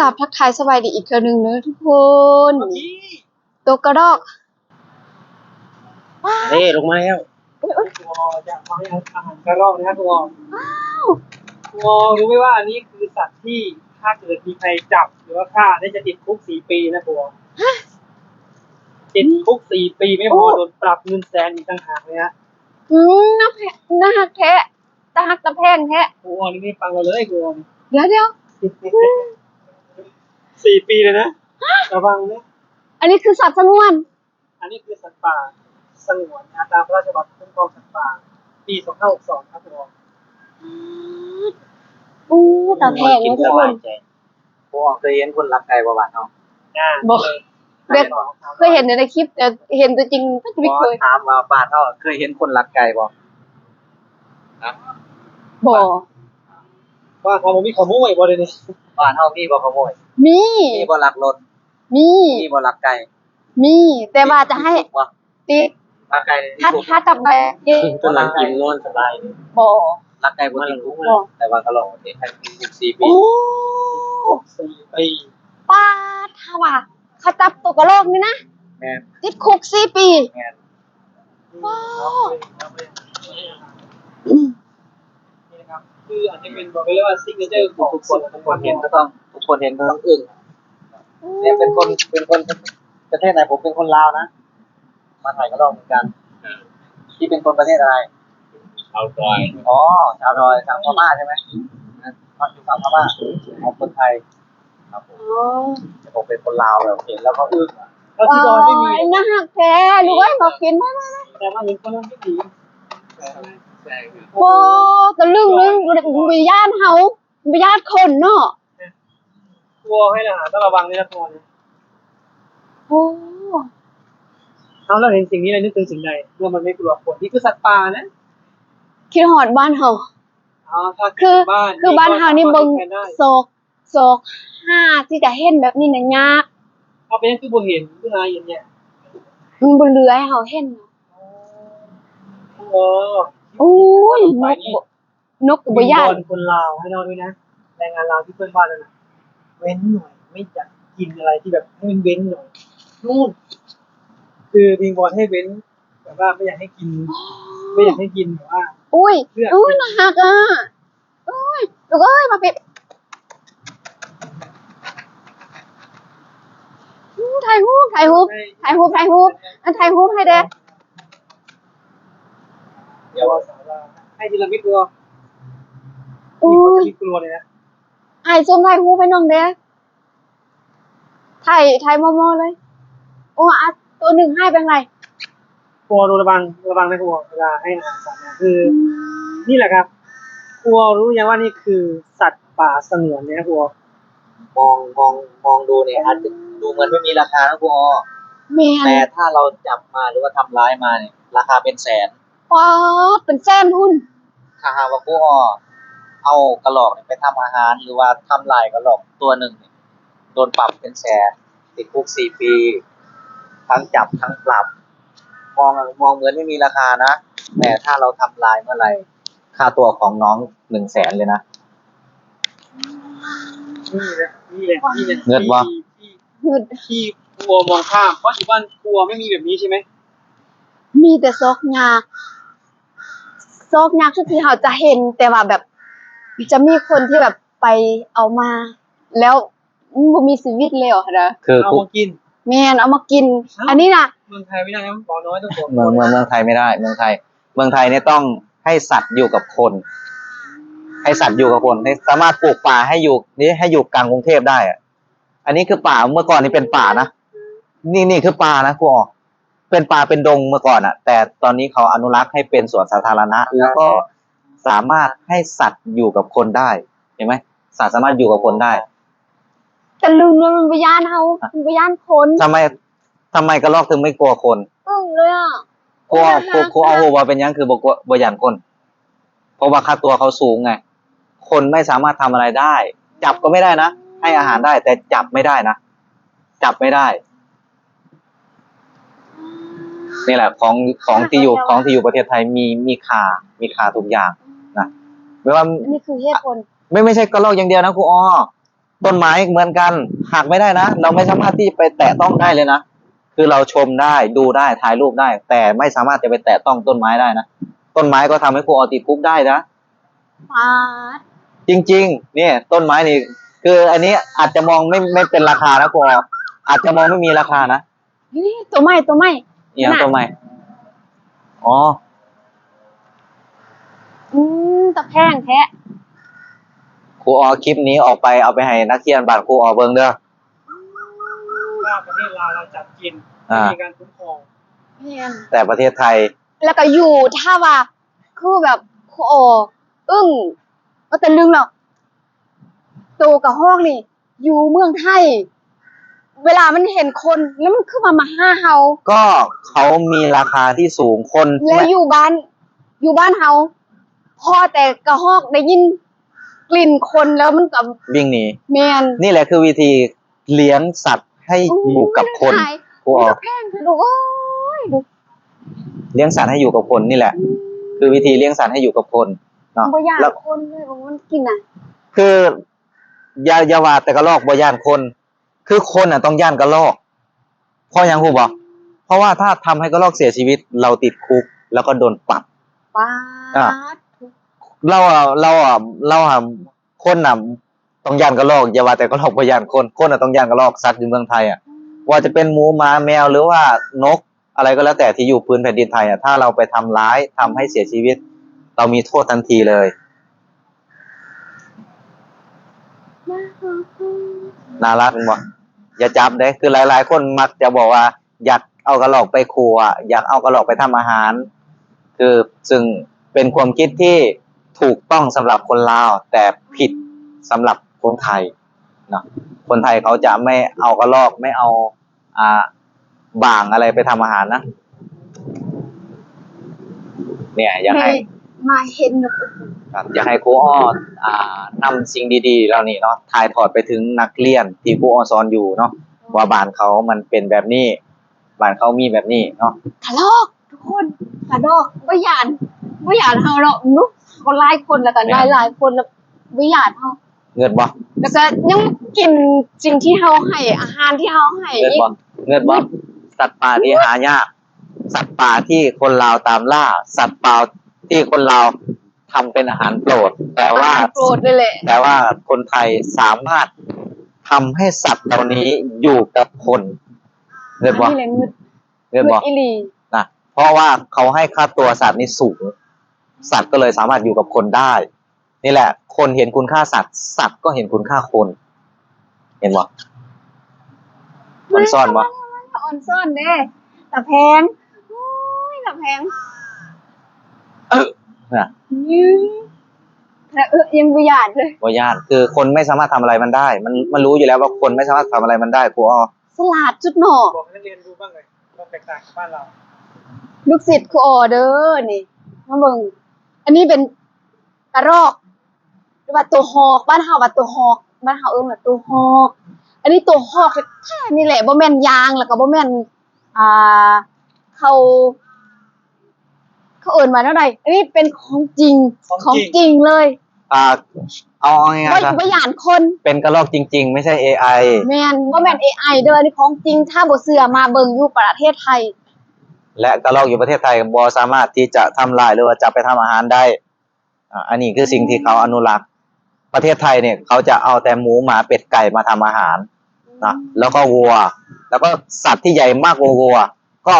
กราบทักทายสบายดีอีกเทื่อนึงเด้อทุกคนตัวกระดอกเฮ้ลงมาแล้วจะมาให้อาหารกระรอกนะครับคุณวอรู้ไหมว่าอันนี้คือสัตว์ที่ถ้าเกิดมีใครจับหรือว่าฆ่าได้จะติดคุก4 ปีนะคุณติดคุก4 ปีไม่พอโดนปรับเงินแสนอีกต่างหากเลยนะน่าแพะน่าฮักแท้ตาฮักตะแพงแท้คุณนี่ไม่ฟังเราเลยคุณเดี๋ยว4 ปีเลยนะระวังนะอันนี้คือสัตว์สงวน อันนี้คือสัตว์ป่าสงวนนะตามพระราชบัญญัติคุ้มครองสัตว์ป่าปี2562ครับคุณตาแพงนะทุกคนพวกเคยเห็นคนรักไก่ประวัติเนาะบอกเคยเห็นในคลิปแต่เห็นตัวจริงไม่เคยถามว่าบ้านเขาเคยเห็นคนรักไก่บ่บอกว่าเขามีขโมยบ่ได้นี่บ้านเขามีบ่ขโมยมีบ่ลักรถมีบ่ลักไก่มีแต่ว่าจะให้ติรักไก่ถ้าจับได้คนรักกินนอนสบายบอกรักไก่บ่ติดคุกแต่ว่าก็ลองติดให้คุก4 ปี4 ปีป้าถ้าว่าเขาจับตัวกระโหลกนี่นะแม่ติดคุก4 ปีแม่นี่นะครับคืออันนี้เป็นบอกเลยว่าซิกเนเจอร์ของทุกคนเห็นก็ต้องอึ้งเนี่ยเป็นคนประเทศไหนผมเป็นคนลาวนะมาถ่ายก็ลองเหมือนกันที่เป็นคนประเทศอะไรชาวดอยอ๋อชาวดอยทางพม่าใช่ไหมมาอยู่ทางพม่าของคนไทยครับผมเป็นคนลาวแบบเห็นแล้วก็อึ้งแล้วที่ดอยไม่มีน่าหักแท้รู้ไหมบอกกินไหมแต่มาเห็นคนนั้นไม่ดีโอ้ตะลึงวิญญาณเฮาวิญญาณคนเนาะกลัวให้ละต้องระวังด้วยนะตัวนี้โอ้เราเห็นสิ่งนี้เลยนึกถึงสิ่งใดเมื่อมันไม่กลัวคนนี่คือสัตว์ป่านะคิดหอดบ้านเฮาคือบ้านเฮานี่เบิ่งโศก5ที่จะเห็นแบบนี้น่ะยากเอาเป็นคือบ่เห็นคือหาเห็นเนี่ยมันบ่เหลือให้เฮาเห็นโอ้ยนกบ่ย่านคนลาวให้เราด้วยนะแรงงานลาวที่เพื่อนบ้านนั่นน่ะเว้นหน่อยไม่อยากกินอะไรที่แบบให้มันเว้นหน่อยนู่นคือวิงวอนให้เว้นแบบว่าไม่อยากให้กินแบบว่าอุ้ยน่าฮักอ่ะอุ้ยลูกเอ้ยมาปิดถ่ายรูปให้เด้เดี๋ยวให้ทีละมิดตัวนี่เขาจะมีกลัวเลยนะถ่ายซูมถ่ายรูปให้น้องเด้ถ่ายมอเลยโอ้อ่ะตัวหนึ่งให้เป็นไรกลัวระวังนะกลัวเวลาให้อาหารสัตว์นะคือนี่แหละครับกลัวรู้ยังว่านี่คือสัตว์ป่าสงวนเนี่ยกลัวมองดูเนี่ยอาจจะดูเหมือนไม่มีราคานะกลัวแต่ถ้าเราจับมาหรือว่าทำร้ายมาเนี่ยราคาเป็นแสนว้าเป็นแสนหุ้นถ้าหากว่ากูเอากระรอกไปทำอาหารหรือว่าทำลายกระรอกตัวหนึ่งโดนปรับเป็นแสนติดคุก4 ปีทั้งจับทั้งปรับมองเหมือนไม่มีราคานะแต่ถ้าเราทำลายเมื่อไหร่ค่าตัวของน้อง100,000เลยนะนี่แหละเงินวะที่กลัวมองข้ามเพราะที่บ้านกลัวไม่มีแบบนี้ใช่ไหมมีแต่ซอกยากทุกทีเขาจะเห็นแต่ว่าแบบจะมีคนที่แบบไปเอามาแล้วมีชีวิตเลยเหรอคะคือเอามากินแม่นเอามากินอันนี้นะเมืองไทยไม่ได้นะปอน้อยต้องบอกเมืองไทยไม่ได้เมืองไทยเนี่ยต้องให้สัตว์อยู่กับคนให้สามารถปลูกป่าให้อยู่กลางกรุงเทพได้อะอันนี้คือป่าเมื่อก่อนนี่เป็นป่านะนี่คือป่านะครูอ๋อเป็นป่าเป็นดงเมื่อก่อนอ่ะแต่ตอนนี้เขาอนุรักษ์ให้เป็นสวนสาธารณะแล้วก็สามารถให้สัตว์อยู่กับคนได้เห็นไหมสัตว์สามารถอยู่กับคนได้แต่ลืมมันวิญญาณเขาวิญญาณคนทำไมกระรอกถึงไม่กลัวคนเลยอ่ะกลัวเอาหัวเป็นยังคือบ่หยันคนเพราะว่าค่าตัวเขาสูงไงคนไม่สามารถทำอะไรได้จับก็ไม่ได้นะให้อาหารได้แต่จับไม่ได้นะจับไม่ได้นี่แหละของที่อยู่ประเทศไทยมีค่าทุกอย่างนะไม่ว่านี่คือเหตุผลไม่ใช่กระรอกอย่างเดียวนะครูอ้อ ต้นไม้เหมือนกันหักไม่ได้นะเราไม่สามารถที่ไปแตะต้องได้เลยนะคือเราชมได้ดูได้ถ่ายรูปได้ แต่ไม่สามารถจะไปแตะต้องต้นไม้ได้นะต้นไม้ก็ทำให้ครูออติดคุกได้นะ ปาด จริงๆเนี่ยต้นไม้นี่คืออันนี้อาจจะมองไม่เป็นราคานะครูอออาจจะมองไม่มีราคานะ นี่ตัวใหม่เนี่ย น่ะ ต้นไม้อ๋อ ตะแพงแท้ ครูออคลิปนี้ออกไปเอาไปให้นักเรียนบ้านครูออเบิ่งเด้อ ว่าประเทศลาวเราจับกิน มีการคุ้มครอง แม่น แต่ประเทศไทย แล้วก็อยู่ถ้าว่าคือแบบโอ้อึ้งว่าแต่ลึงแล้วโตกับห้องนี่ อยู่เมืองไทย เวลามันเห็นคนแล้วมันคือมาห้าเฮา ก็เขามีราคาที่สูงคน แล้วอยู่บ้านเฮาพอแต่กระหอกได้ยินกลิ่นคนแล้วมันกับ วิ่งหนี แมน นี่แหละคือวิธีเลี้ยงสัตว์ให้อยู่กับคน ครูออ ตะแพงดูโอ้ยดู เลี้ยงสัตว์ให้อยู่กับคนนี่แหละ คือวิธีเลี้ยงสัตว์ให้อยู่กับคนเนาะ บ่อยาก แล้ว คนเลยมันกินอ่ะ คืออย่าว่าแต่กระรอกบ่ย่านคน คือคนอ่ะต้องย่านกระรอกเพราะหยังครูบอกเพราะว่าถ้าทำให้กระรอกเสียชีวิตเราติดคุกแล้วก็โดนปรับ ป้า อ่ะ ด เราคนน่ะต้องย่านกระรอกอย่าว่าแต่กระรอกบ่ย่านคนน่ะต้องย่านกระรอกสัตว์อยู่เมืองไทยอ่ะว่าจะเป็นหมูหมาแมวหรือว่านกอะไรก็แล้วแต่ที่อยู่พื้นแผ่นดินไทยอ่ะถ้าเราไปทำร้ายทำให้เสียชีวิต เรามีโทษทันทีเลย น่ารักมั้ยอย่าจับเด้คือหลายๆคนมักจะบอกว่า อยากเอากระรอกไปครัวอยากเอากระรอกไปทำอาหาร คือซึ่งเป็นความคิดที่ถูกต้องสำหรับคนลาวแต่ผิดสำหรับคนไทยเนาะคนไทยเขาจะไม่เอากระรอกไม่เอาบ่างอะไรไปทำอาหารนะเนี่ยอยากให้ มาเห็นแบบ ครับอยากให้ครูอ้อนำสิ่งดีๆเหล่านี้เนาะถ่ายทอดไปถึงนักเรียนที่ครูอ้อสอนอยู่เนาะว่าบ้านเขามันเป็นแบบนี้บ้านเขามีแบบนี้เนาะ กระลอกทุกคนกระลอกบ่หยานเฮาเนาะนุ๊กคนหลายคนแล้วก็หลายคนแล้วบ่หยานเฮา เงินบ่ แล้วก็ยังกินสิ่งที่เฮาให้อาหารที่เฮาให้ เงิน อีก บ่เงินบ่สัตว์ป่าที่หายากสัตว์ป่าที่คนลาวตามล่าสัตว์ป่าที่คนลาวทำเป็นอาหารโปรดแต่ว่า โปรดเลยแหละ แต่ว่าคนไทยสามารถทำให้สัตว์เหล่านี้อยู่กับคนเงินบ่ อันนี้แหละงึด เงินบ่ อีหลี นะเพราะว่าเขาให้ค่าตัวสัตว์นี่สูงสัตว์ก็เลยสามารถอยู่กับคนได้ นี่แหละ คนเห็นคุณค่าสัตว์สัตว์ก็เห็นคุณค่าคน เห็นบ่มันซ่อนบ่ อ่อนซ่อนเด้ตะแพงโอ้ยตะแพง น่ะ ยื้อแต่ยังบ่หยานเลย บ่ย่านคือคนไม่สามารถทำอะไรมันได้ มันรู้อยู่แล้วว่าคนไม่สามารถทำอะไรมันได้ครูอ้อ สลัดจุดหนอ บอกให้นักเรียนรู้บ้างเลยว่าแตกต่างกับบ้านเรา ลูกศิษย์ครูออเด้อนี่มาเบิ่งอันนี้เป็นกระรอกหรือว่าตัวฮอกบ้านเฮาว่าตัวฮอกบ้านเฮาเอิ้นว่าตัวฮอก อันนี้ตัวฮอกแท้ๆนี่แหละบ่แม่นยางแล้วก็บ่แม่นอ่าเขาเอิ้นว่าเท่าใดอันนี้เป็นของจริงของจริงเลย เอาง่ายๆครับ บ่หยานคน เป็นกระรอกจริง ๆ ไม่ใช่ AI แม่นบ่แม่น AI เด้ออันนี้ของจริงถ้าบ่เชื่อมาเบิ่งอยู่ประเทศไทย และกระรอกอยู่ประเทศไทยบ่สามารถที่จะทำลายหรือว่าจับไปทำอาหารได้อันนี้คือสิ่งที่เขาอนุรักษ์ประเทศไทยเนี่ยเขาจะเอาแต่หมูหมาเป็ดไก่มาทำอาหารนะแล้วก็วัว แล้วก็สัตว์ที่ใหญ่มากกว่าวัว ก็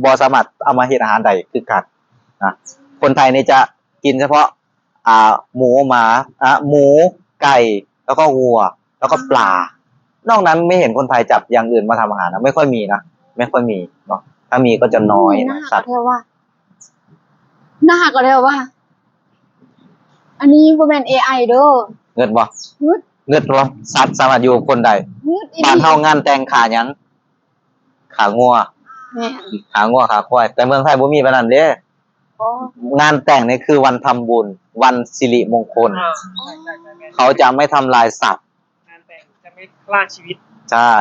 บ่สามารถเอามาเฮ็ดอาหารได้คือกันนะคนไทยเนี่ยจะกินเฉพาะหมูหมาหมูไก่แล้วก็วัว แล้วก็ปลานอกนั้นไม่เห็นคนไทยจับอย่างอื่นมาทำอาหารนะไม่ค่อยมีนะไม่ค่อยมีเนาะถ้ามีก็จะน้อยนะสัตว์ น่าก็เรียกว่า อันนี้บ่แม่น AI เด้อ เงินบ่ งึด เงินบ่สัตว์สามารถอยู่กับคนใด งึดอีห บ้าน ลี เฮางานแต่งขาหยังขางัว แม่น ขางัวขาควายแต่เมืองไทยบ่มีปานนั้นเด้ อ๋อง านแต่งนี่คือวันทำบุญ วันสิริมงคล ใช่ใช่ เขาจะไม่ทำลายสัตว์ งานแต่งจะไม่ฆ่าชีวิต ใช่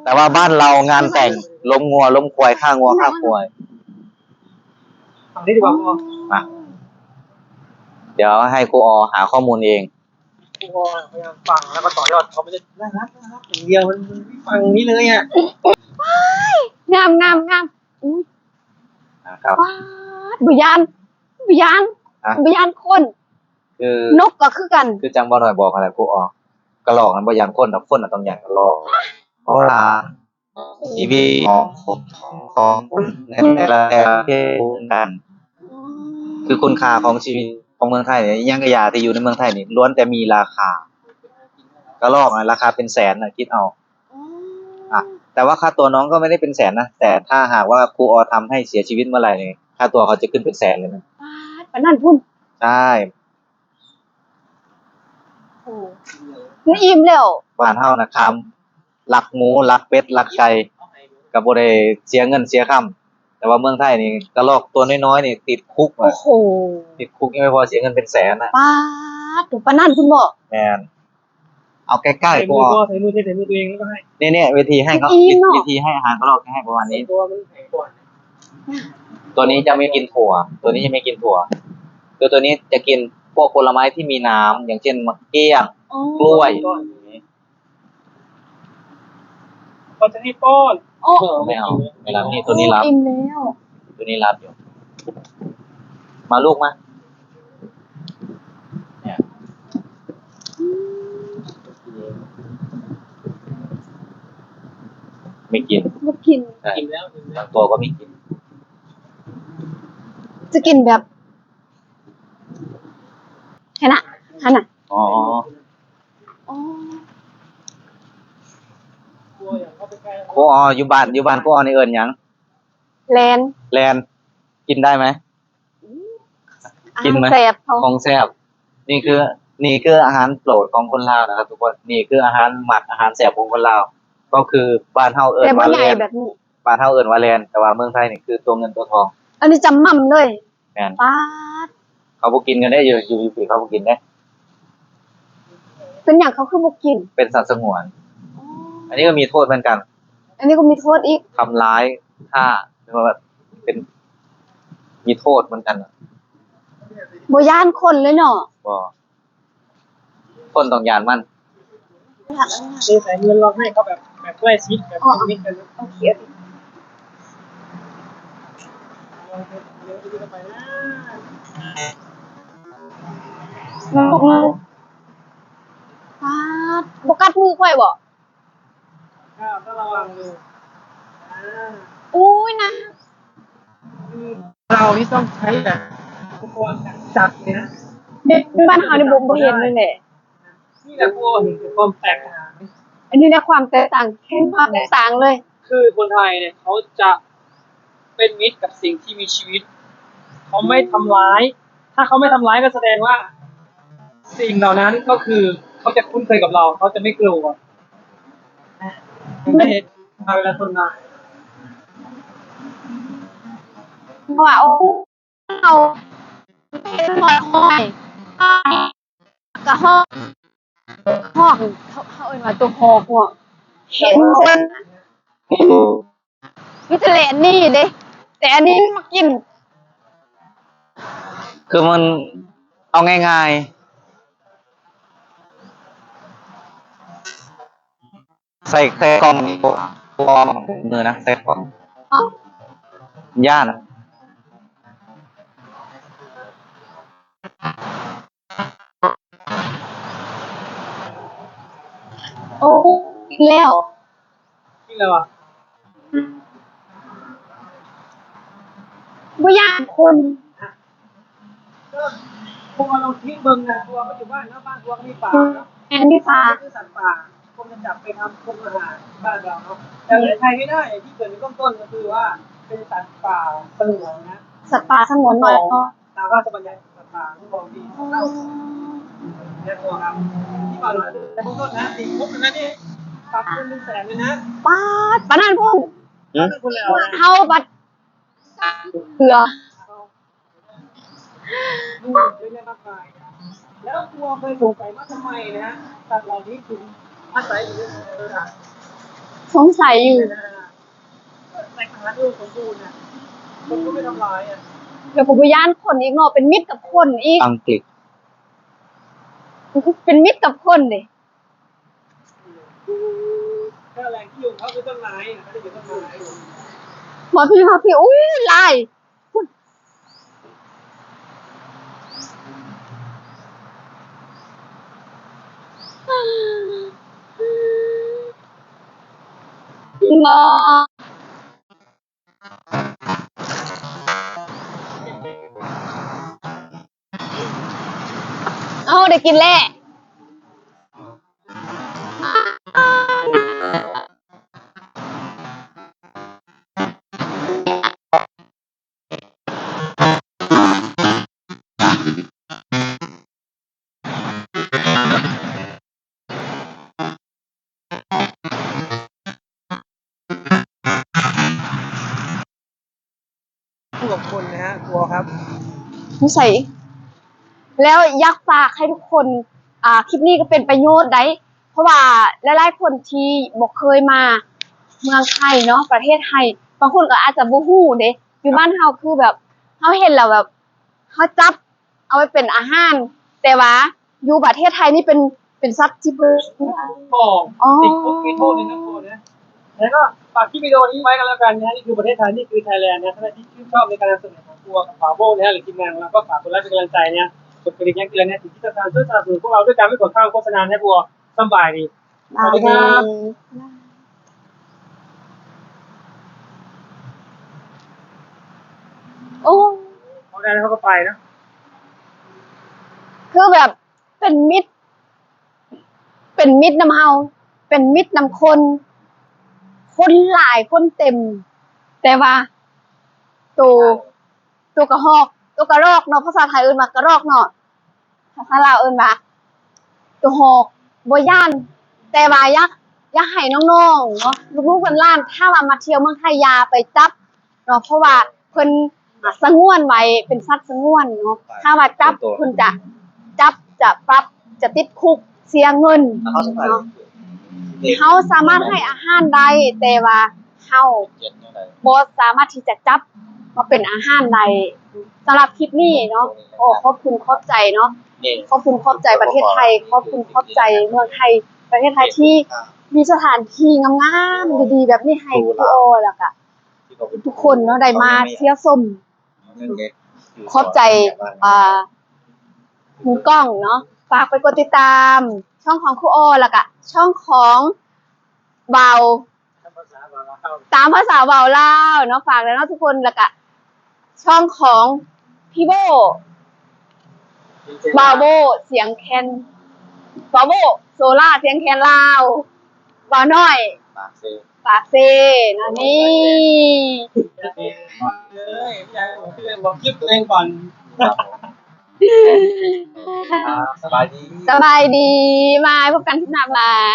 แต่ว่าบ้านเรางานแต่งล้มงัวล้มควายฆ่างัวฆ่าควาย ทำนี้ดีกว่าพ่อ มาเดี๋ยวให้ครูออหาข้อมูลเอง ครูวอพยายามฟังแล้วก็ต่อยอดเขาไม่ได้น่ารักอย่างเดียวมันไม่ฟังนี้เลยอ่ะ งามงามงามอุ้ย นะครับ ว้าดบุยานบุยาน อ่ะ บุยานคน คือน กก็คือกัน คือจังบ่หน่อยบอกอะไรครูออกกระหลอกมันบ่อย่างคนดอกคนน่ะต้องอย่างกระหลอกเพราะว่าชีวิตของในแต่ละประเทศกัน คือคุณค่าของชีวิตของเมืองไทยเนี่ยยังกะยาที่อยู่ในเมืองไทยนี่ล้วนแต่มีราคากระรอกนะราคาเป็นแสนนะคิดเอาอ่ะแต่ว่าค่าตัวน้องก็ไม่ได้เป็นแสนนะแต่ถ้าหากว่าครูออทำให้เสียชีวิตเมื่อไหร่เนี่ยค่าตัวเขาจะขึ้นเป็นแสนเลยนะ ว้าดปานนั่นพุ่น ใช่ โอ้นี่อิ่มแล้ว บ้านเฮานะครับลักหมูลักเป็ดลักไก่ก็บ่ได้เสียเงินเสียค่ำแต่ว่าเมืองไทยนี่กระรอกตัวน้อยๆนี่ติดคุก โอ้ อะ โห ติดคุกยังไม่พอเสียเงินเป็นแสนนะ ป้าดถูกปานนั่นพุ่นบ่ แม่นเอาใกล้ ใส่ ๆครู มือ ออ ก็ใส่มือใส่มือตัวเองแล้วก็ให้ เนี่ยเวทีให้เขา อิ่มเนอะ วิธีให้อาหารกระรอกให้ประมาณนี้ ตัวมันแข็งก่อน ตัวนี้จะไม่กินถั่ว ตัวนี้จะไม่กินถั่วตัวนี้จะกินพวกผลไม้ที่มีน้ำอย่างเช่นมะเกี้ยง อ๋อก ล้วยอย่างนี้ เขาจะให้ป้อน โอ้ ไม่เอาไม่รับนี่ตัวนี้รับ อิ่มแล้ว ตัวนี้รับอยู่ มาลูกมาเนี่ยไม่กิน บ่กิน ใช่ กินแล้วกินแล้ บาว งตัวก็ไม่กิน จะกินแบบแค่น่ะหั่นน่ะ อ๋อ อ๋อ ตัวอย่างเข้าไปใกล้ พวกอ๋ออยู่บ้านพวกอ๋อในเอิญยัง แลน แลนกินได้ไหม กินไหม อาหารแซ่บเขา ของแซ่บนี่คืออาหารโปรดของคนลาวนะครับทุกคนนี่คืออาหารหมักอาหารแซ่บของคนลาวก็คือบ้านเฮาเอิ้ แต่ น บ่ ว่า ให แล ญ่ น แบบนี้ บ้านเฮาเอิ้นว่าแลนแต่ว่าเมืองไทยนี่คือตัวเงินตัวทอง อันนี้จำม่ำเลย แม่น ป้าด เขาบ่กินกันได้อยู่ปีเขาบ่กินได้ เป็นอย่างเขาคือบ่กิน เป็นสัตว์สงวน อ๋อ อันนี้ก็มีโทษเหมือนกัน อันนี้ก็มีโทษอีก ทำร้ายฆ่าหรือว่าแบบเป็นมีโทษเหมือนกัน บ่ย่านคนเลยเนาะ บ่คนต้องยานมัน คือใส่เงินเราให้เขาแบบใกล้ชิดแบบมิตรกันนะ โอเค เดี๋ยวจะไปนะ ป้าดบ่กัดมือข่อยบ่ ข้าวต้องระวังดู อุ้ยนะ คือเรานี่ต้องใช้แบบอุปกรณ์จัดเลยนะ เด็กบ้านเฮานี่บ่เห็นเลยแหละ นี่แหละพวกเห็นถึงความแตกต่าง อันนี้นะความแตกต่างเห็นความแตกต่างเลย คือคนไทยเนี่ยเขาจะเป็นมิตรกับสิ่งที่มีชีวิต เขาไม่ทำร้าย ถ้าเขาไม่ทำร้ายก็แสดงว่า สิ่งเหล่านั้นก็คือเขาจะคุ้นเคยกับเรา เขาจะไม่กลัวไม่เห็นมาเวลาคนมา เพราะว่าเอาเป็นหอยหอยกะฮอกฮอกเขาเอิ้นว่าตัวฮอกว่ะเห็นคนวิทเลนนี่เด้แต่อันนี้มากิน คือมันเอาง่ายๆใส่กล่องมือนะใส่กล่อง เอ้า ย่านะ โอ้กินแล้ว ที่เราอะ บ่ย่านคน ก็พวกเราทิ้งเบิ่งนะตัวก็อยู่บ้านนะบ้านตัวก็มีป่าเนาะ แอนนี่ปลา คือสัตว์ป่าคงจะจับไปทำปรุงอาหารบ้านเราเนาะแต่ในไทยไม่ได้ที่เกิดในเบื้องต้นก็คือว่าเป็นสัตว์ป่าสงวนนะ สัตว์ป่าสงวนหน่อยเนาะ ตามพระราชบัญญัติสัตว์ป่าที่บอกดีเข้าเนี่ยตัวครับที่มาหน่อยแต่เบื้องต้นนะติดคุกเลยนะนี่ปรับเป็น100,000เลยนะ ปลาปลานั่นพุ่ง เป็นคนแล้วนะ เฮาบัดเกลือ ดูเยอะแยะมากมายแล้วตัวเคยสงสัยว่าทำไมนะสัตว์เหล่านี้ถึงอาศัยอยู่ในสถาน สงสัยอยู่ แต่อาหารที่สมบูรณ์นะคนก็ไม่ทำลายอ่ะ แล้วผมไปย่านคนอีกเนาะเป็นมิตรกับคนอีก อังกฤษ เป็นมิตรกับคนเด้ ถ้าแหล่งที่อยู่เขาคือต้นไม้เขาจะอยู่ต้นไม้ มาพี่อุ้ยลายงอเอาได้กินแล้วผู้กับคนนะฮะครัวครับ นิสัยแล้วอยากฝากให้ทุกคนคลิปนี้ก็เป็นประโยชน์ได้เพราะว่าหลายๆคนที่บ่เคยมาเมืองไทยเนาะประเทศไทยบางคนก็อาจจะบ่ฮู้เด้อยู่บ้านเฮาคือแบบเฮาเห็นแล้วแบบเฮาจับเอาไว้เป็นอาหารแต่ว่าอยู่ประเทศไทยนี่เป็นสัตว์ที่เพิ่น บอก อ๋อ ติดคุกมีโทษเลยนะครัวนะแล้วก็ฝากคลิปวิดีโอนี้ไว้กันแล้วกันนะนี่คือประเทศไทยนี่คือไทยแลนด์นะถ้าที่ชื่นชอบในการนำเสนอของครัวกับฝาโบ้นะหรือทีมงานของเราก็ฝากกดไลค์เป็นกำลังใจเนี่ยกดกระดิ่งแจ้งเตือนเนี่ยถึงที่จะการช่วยสนับสนุนพวกเราด้วยการไม่กดข้ามโฆษณาให้บัวสบายดีสวัสดีครับ โอ้ เขาได้แล้วเขาก็ไปนะ คือแบบเป็นมิตรนำเฮาเป็นมิตรนำคนหลายคนเต็ม แต่ว่าตัวกระหอกตัวกระรอกเนาะภาษาไทยเอิ้นว่ากระรอกเนาะภาษาลาวเอิ้นว่าตัวหอกบ่ย่านแต่ว่าอยากให้น้องๆเนาะลูกๆหลานๆถ้าว่ามาเที่ยวเมืองไทยอย่าไปจับเนาะเพราะว่าเพิ่นสงวนไว้เป็นสัตว์สงวนเนาะถ้าว่าจับเพิ่นจะจับจะปรับจะติดคุกเสียเงินเนาะเขาสามารถให้อาหารได้แต่ว่าเขาบ่สามารถที่จะจับมาเป็นอาหารได้สำหรับคลิปนี้เนาะโอ้ขอบคุณขอบใจเนาะขอบคุณขอบใจประเทศไทยขอบคุณขอบใจเมืองไทยประเทศไทยที่มีสถานที่งามๆดีๆแบบนี้ให้ทุกโอแล้วก็ทุกคนเนาะได้มาเที่ยวชมขอบใจหมูกล้องเนาะฝากไปกดติดตามช่องของครูโอแล้วก็ช่องของเบาตามภาษาเบาลาวเนาะฝากแล้วเนาะทุกคนแล้วก็ช่องของพี่โบบาโบเสียงแคนบาโบโซล่าเสียงแคนลาวบาน้อยปากเซเนาะนี่ เลยพี่ชายผมพี่เลยบอกคลิปตัวเองก่อน สบายดี สบายดีมาพบกันที่หน้ามา